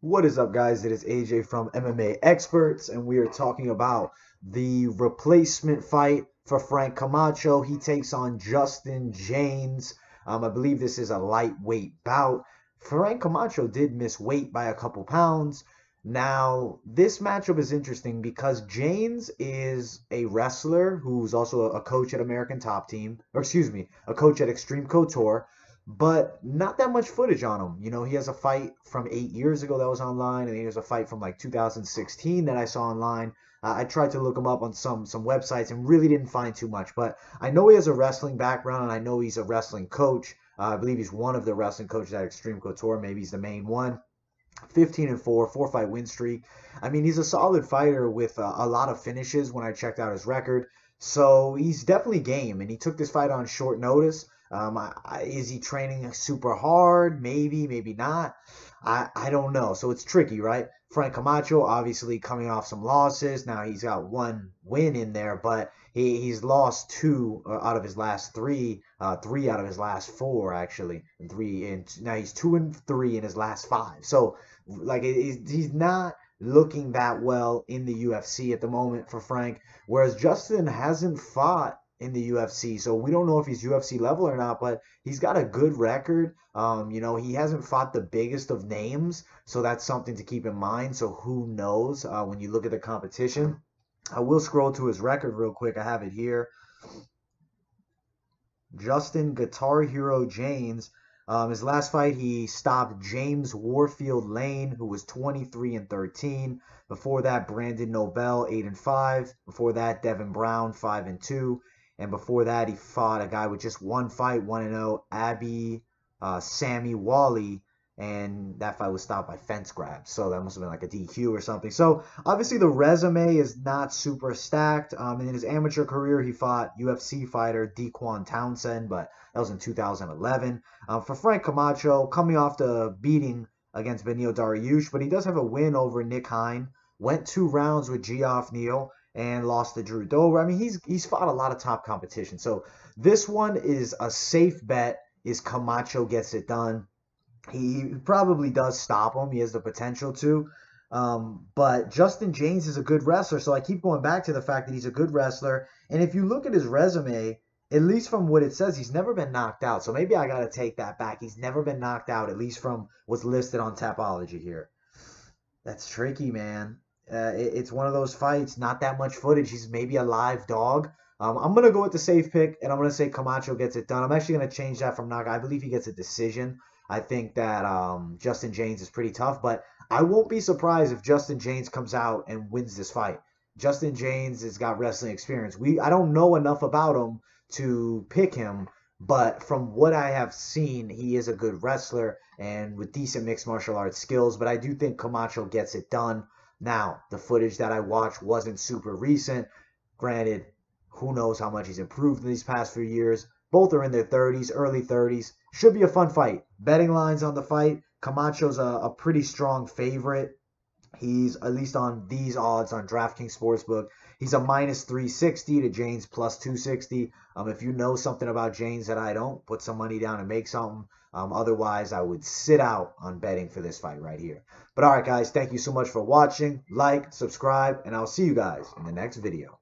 What is up, guys? It is AJ from MMA Experts, and we are talking about the replacement fight for Frank Camacho. He takes on Justin Jaynes. I believe this is a lightweight bout. Frank Camacho did miss weight by a couple pounds. Now, this matchup is interesting because Jaynes is a wrestler who's also a coach at American Top Team, or excuse me, a coach at Extreme Couture, but not that much footage on him. You know, he has a fight from 8 years ago that was online, and he has a fight from like 2016 that I saw online. I tried to look him up on some websites and really didn't find too much, but I know he has a wrestling background, and I know he's a wrestling coach. I believe he's one of the wrestling coaches at Extreme Couture. Maybe he's the main one. 15 and 4, 4-fight win streak. I mean, he's a solid fighter with a lot of finishes when I checked out his record. So he's definitely game, and he took this fight on short notice. Is he training super hard? Maybe, maybe not. I don't know. So it's tricky, right? Frank Camacho obviously coming off some losses. Now he's got one win in there, but he's lost two out of his last three, three out of his last four actually, and three. And now he's 2-3 in his last five. So like he's not looking that well in the UFC at the moment for Frank. Whereas Justin hasn't fought in the UFC. So we don't know if he's UFC level or not, but he's got a good record. He hasn't fought the biggest of names, so that's something to keep in mind. So who knows when you look at the competition. I will scroll to his record real quick. I have it here. Justin Guitar Hero Jaynes. His last fight, he stopped James Warfield Lane, who was 23-13. Before that, Brandon Nobel, 8-5. Before that, Devin Brown, 5-2. And before that, he fought a guy with just one fight, 1-0, Abby Sammy Wally, and that fight was stopped by fence grabs. So that must have been like a DQ or something. So obviously the resume is not super stacked. In his amateur career, he fought UFC fighter Dequan Townsend, but that was in 2011. For Frank Camacho, coming off the beating against Benil Dariush, but he does have a win over Nick Hine. Went 2 rounds with Geoff Neal and lost to Drew Dober. I mean, he's fought a lot of top competition. So this one is a safe bet. Is Camacho gets it done. He probably does stop him. He has the potential to. But Justin Jaynes is a good wrestler. So I keep going back to the fact that he's a good wrestler. And if you look at his resume, at least from what it says, he's never been knocked out. So maybe I got to take that back. He's never been knocked out, at least from what's listed on Tapology here. That's tricky, man. It's one of those fights, not that much footage. He's maybe a live dog. I'm going to go with the safe pick, and I'm going to say Camacho gets it done. I'm actually going to change that from knockout. I believe he gets a decision. I think that Justin Jaynes is pretty tough, but I won't be surprised if Justin Jaynes comes out and wins this fight. Justin Jaynes has got wrestling experience. I don't know enough about him to pick him, but from what I have seen, he is a good wrestler and with decent mixed martial arts skills. But I do think Camacho gets it done. Now, the footage that I watched wasn't super recent. Granted, who knows how much he's improved in these past few years. Both are in their 30s, early 30s. Should be a fun fight. Betting lines on the fight. Camacho's a pretty strong favorite. He's, at least on these odds on DraftKings Sportsbook, he's a minus 360 to Jaynes plus 260. If you know something about Jaynes that I don't, put some money down and make something. Otherwise, I would sit out on betting for this fight right here. But all right, guys, thank you so much for watching. Like, subscribe, and I'll see you guys in the next video.